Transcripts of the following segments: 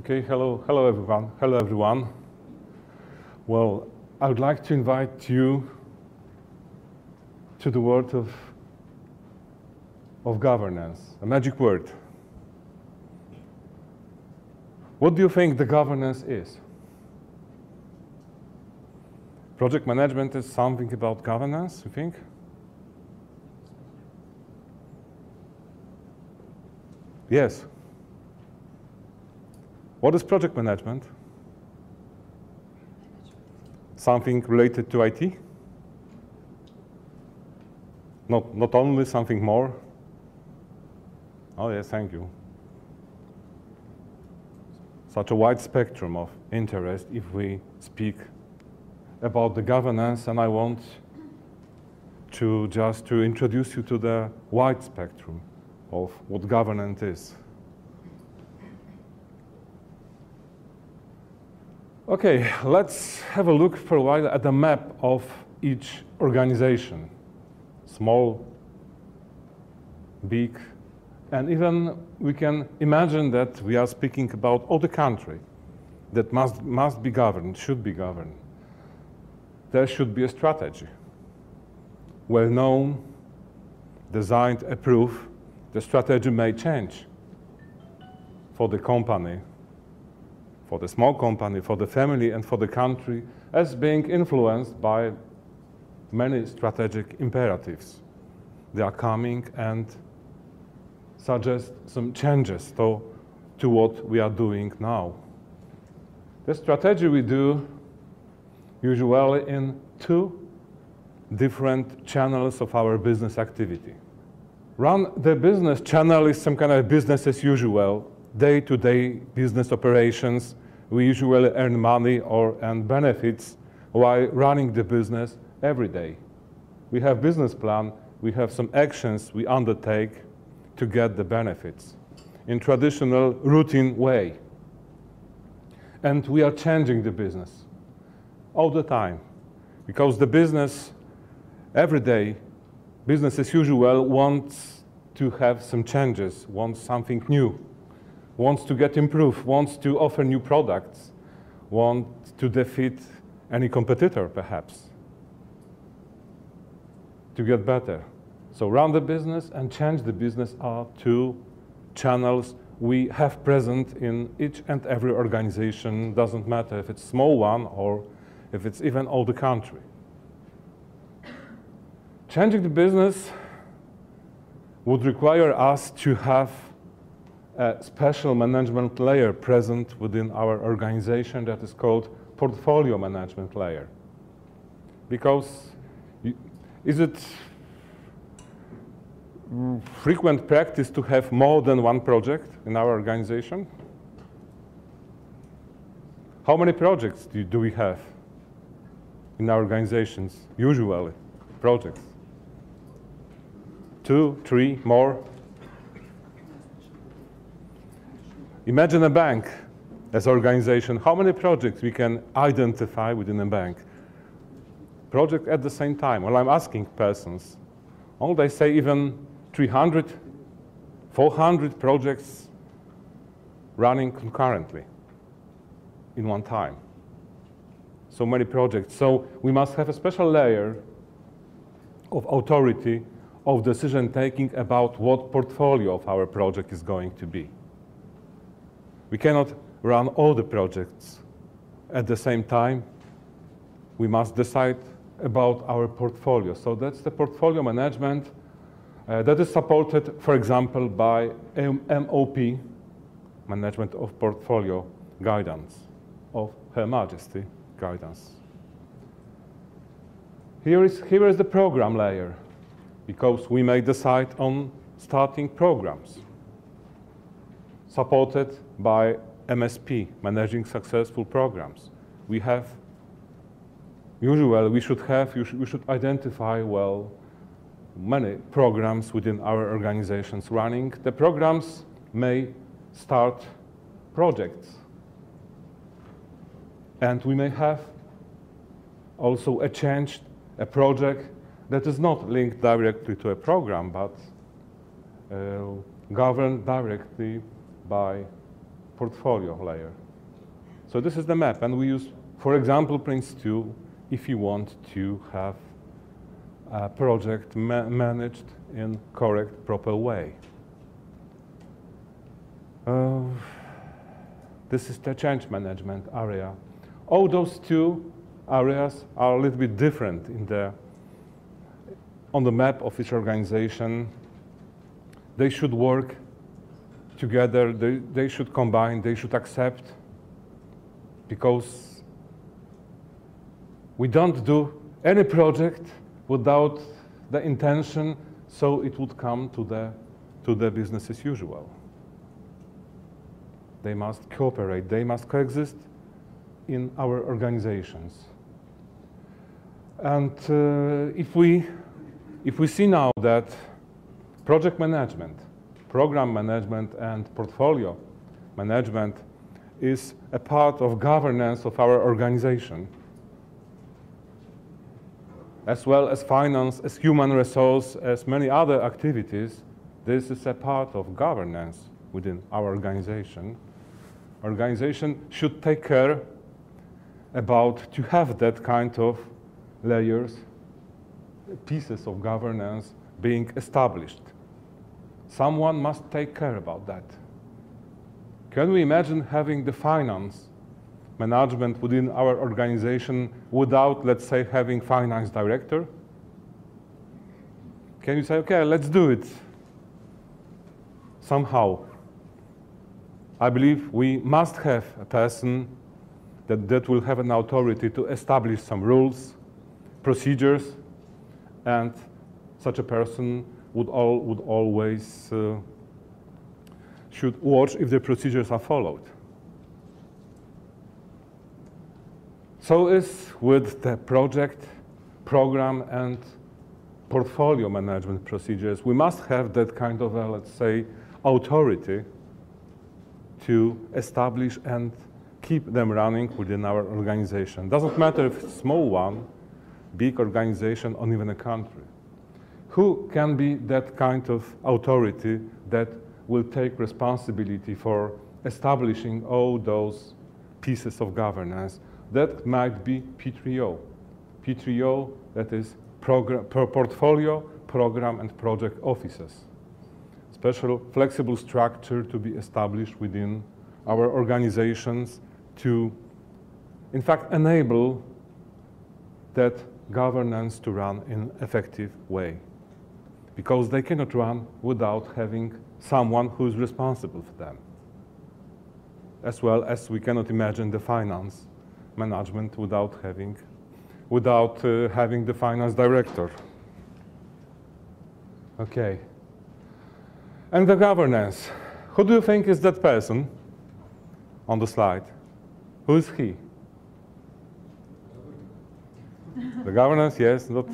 Okay, hello everyone. Well, I would like to invite you to the world of governance, a magic word. What do you think the governance is? Project management is something about governance, you think? Yes. What is project management? Something related to IT? Not only, something more? Oh yes, thank you. Such a wide spectrum of interest if we speak about the governance, and I want to just introduce you to the wide spectrum of what governance is. Okay, let's have a look for a while at the map of each organization. Small, big, and even we can imagine that we are speaking about all the country that must be governed, should be governed. There should be a strategy, well known, designed, approved. The strategy may change for the company, for the small company, for the family, and for the country, as being influenced by many strategic imperatives. They are coming and suggest some changes to what we are doing now. The strategy we do usually in two different channels of our business activity. Run the business channel is some kind of business as usual, day-to-day business operations. We usually earn money and benefits while running the business every day. We have business plan, we have some actions we undertake to get the benefits in traditional routine way. And we are changing the business all the time because the business every day, business as usual, wants to have some changes, wants something new, wants to get improved, wants to offer new products, wants to defeat any competitor, perhaps, to get better. So run the business and change the business are two channels we have present in each and every organization. Doesn't matter if it's a small one or if it's even all the country. Changing the business would require us to have a special management layer present within our organization that is called portfolio management layer. Because is it frequent practice to have more than one project in our organization? How many projects do we have in our organizations, usually, projects? 2, 3, more? Imagine a bank as an organization. How many projects we can identify within a bank? Project at the same time. Well, I'm asking persons. Oh, they say even 300, 400 projects running concurrently in one time. So many projects. So we must have a special layer of authority, of decision-taking about what portfolio of our project is going to be. We cannot run all the projects at the same time. We must decide about our portfolio. So that's the portfolio management that is supported, for example, by MOP, Management of Portfolio Guidance, of Her Majesty Guidance. Here is the program layer, because we may decide on starting programs, supported by MSP, Managing Successful Programs. We have, usually we should identify, well, many programs within our organizations running. The programs may start projects. And we may have also a project that is not linked directly to a program, but governed directly by portfolio layer. So this is the map, and we use, for example, Prince2 if you want to have a project managed in correct, proper way. This is the change management area. All those two areas are a little bit different on the map of each organization. They should work together, they should combine, they should accept, because we don't do any project without the intention so it would come to the business as usual. They must cooperate, they must coexist in our organizations. And if we see now that project management, program management, and portfolio management is a part of governance of our organization, as well as finance, as human resource, as many other activities, this is a part of governance within our organization. Organization should take care about to have that kind of layers, pieces of governance being established. Someone must take care about that. Can we imagine having the finance management within our organization without, let's say, having finance director? Can you say, okay, let's do it somehow? I believe we must have a person that will have an authority to establish some rules, procedures, and such a person would always should watch if the procedures are followed. So is with the project, program, and portfolio management procedures. We must have that kind of, let's say, authority to establish and keep them running within our organization. Doesn't matter if it's a small one, big organization, or even a country. Who can be that kind of authority that will take responsibility for establishing all those pieces of governance? That might be P3O. P3O, that is portfolio, program, and project offices. Special flexible structure to be established within our organizations to, in fact, enable that governance to run in an effective way. Because they cannot run without having someone who is responsible for them. As well as we cannot imagine the finance management without having the finance director. Okay. And the governance. Who do you think is that person on the slide? Who is he? The governance, yes. Not.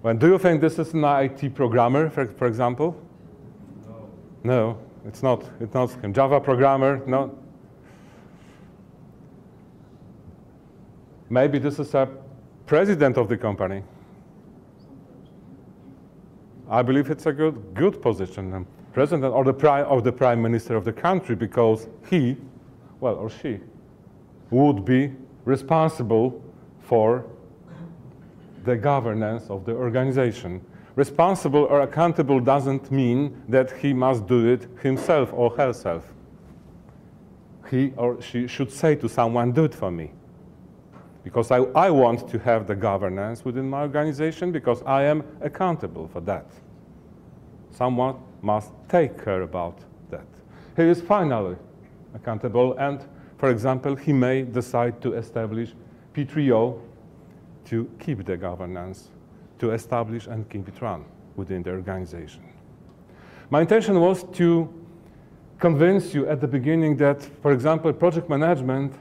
Well, do you think this is an IT programmer, for example? No. No, it's not. It's not a Java programmer. No. Maybe this is a president of the company. I believe it's a good position, president or the prime minister of the country, because he, well, or she, would be responsible for the governance of the organization. Responsible or accountable doesn't mean that he must do it himself or herself. He or she should say to someone, do it for me. Because I want to have the governance within my organization, because I am accountable for that. Someone must take care about that. He is finally accountable, and, for example, he may decide to establish P3O to keep the governance, to establish and keep it run within the organization. My intention was to convince you at the beginning that, for example, project management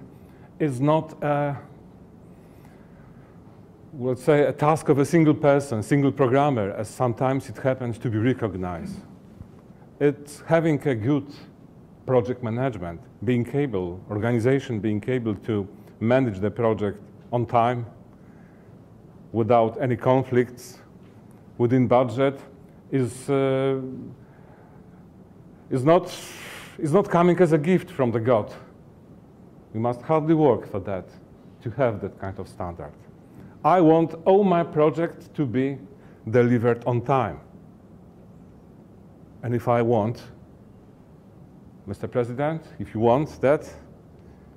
is not a, let's say, a task of a single person, single programmer, as sometimes it happens to be recognized. It's having a good project management, being able, organization being able to manage the project on time, without any conflicts, within budget, is not is not coming as a gift from the God. We must hardly work for that, to have that kind of standard. I want all my projects to be delivered on time. And if I want, Mr. President, if you want that,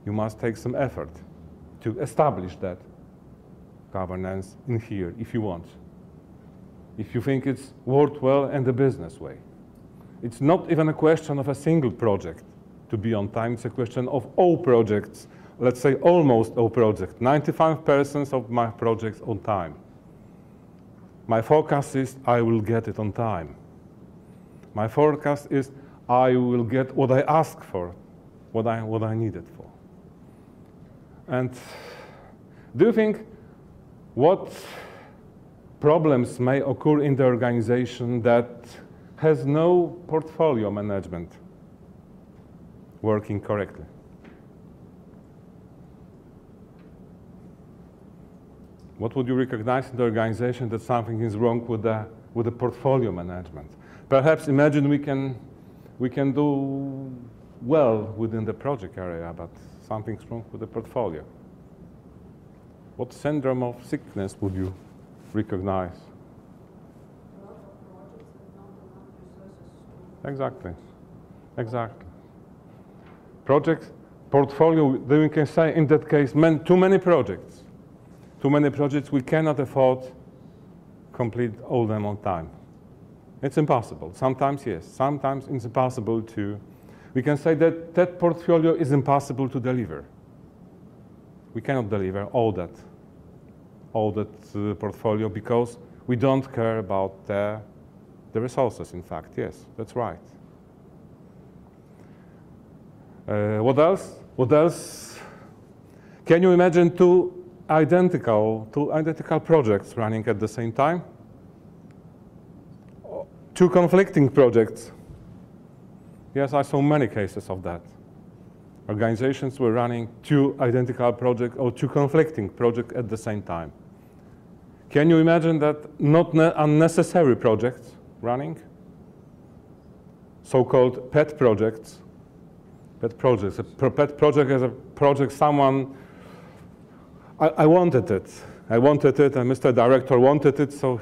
you must take some effort to establish that governance in here, if you want. If you think it's worthwhile in the business way. It's not even a question of a single project to be on time. It's a question of all projects, let's say almost all projects, 95% of my projects on time. My forecast is I will get it on time. My forecast is I will get what I ask for, what I need it for. And do you think what problems may occur in the organization that has no portfolio management working correctly? What would you recognize in the organization that something is wrong with the portfolio management? Perhaps imagine we can do well within the project area, but something's wrong with the portfolio. What syndrome of sickness would you recognize? A lot of projects and not enough resources. Exactly. Exactly. Projects, portfolio, then we can say in that case, too many projects. Too many projects, we cannot afford complete all them on time. It's impossible. Sometimes, yes. Sometimes it's impossible to. We can say that that portfolio is impossible to deliver. We cannot deliver all that portfolio because we don't care about the resources, in fact. Yes, that's right. What else? What else? Can you imagine two identical projects running at the same time? Two conflicting projects. Yes, I saw many cases of that. Organizations were running two identical projects or two conflicting projects at the same time. Can you imagine that not unnecessary projects running? So-called pet projects. Pet projects. A pet project is a project someone, I wanted it. I wanted it, and Mr. Director wanted it, so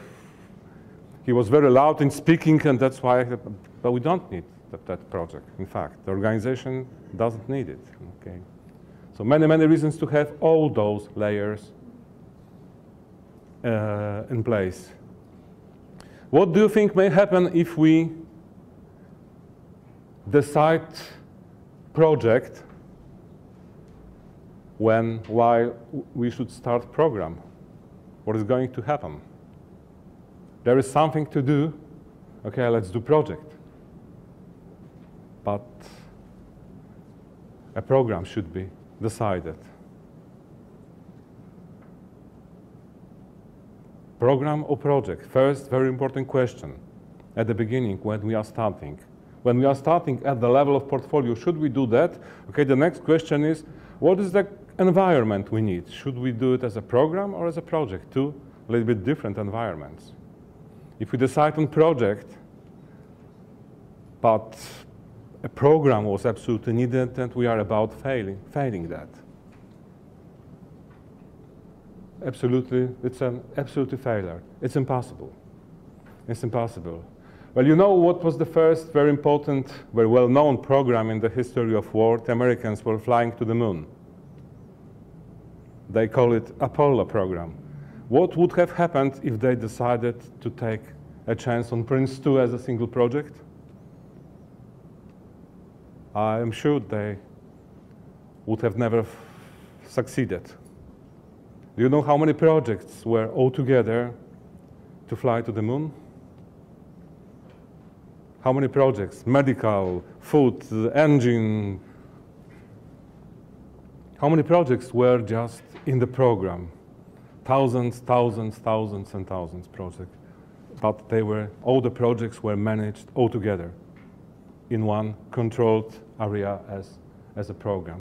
he was very loud in speaking, and that's why, but we don't need that project. In fact, the organization doesn't need it. Okay, so many reasons to have all those layers in place. What do you think may happen if we decide project while we should start program? What is going to happen? There is something to do. Okay, let's do project. But a program should be decided. Program or project? First, very important question at the beginning when we are starting. When we are starting at the level of portfolio, should we do that? Okay, the next question is, what is the environment we need? Should we do it as a program or as a project? Two little bit different environments. If we decide on project, but a program was absolutely needed, and we are about failing that. Absolutely, it's an absolute failure. It's impossible. It's impossible. Well, you know what was the first very important, very well-known program in the history of war? The Americans were flying to the moon. They call it Apollo program. What would have happened if they decided to take a chance on Prince 2 as a single project? I am sure they would have never succeeded. Do you know how many projects were all together to fly to the moon? How many projects? Medical, food, engine. How many projects were just in the program? Thousands and thousands projects. But all the projects were managed all together in one controlled area as a program.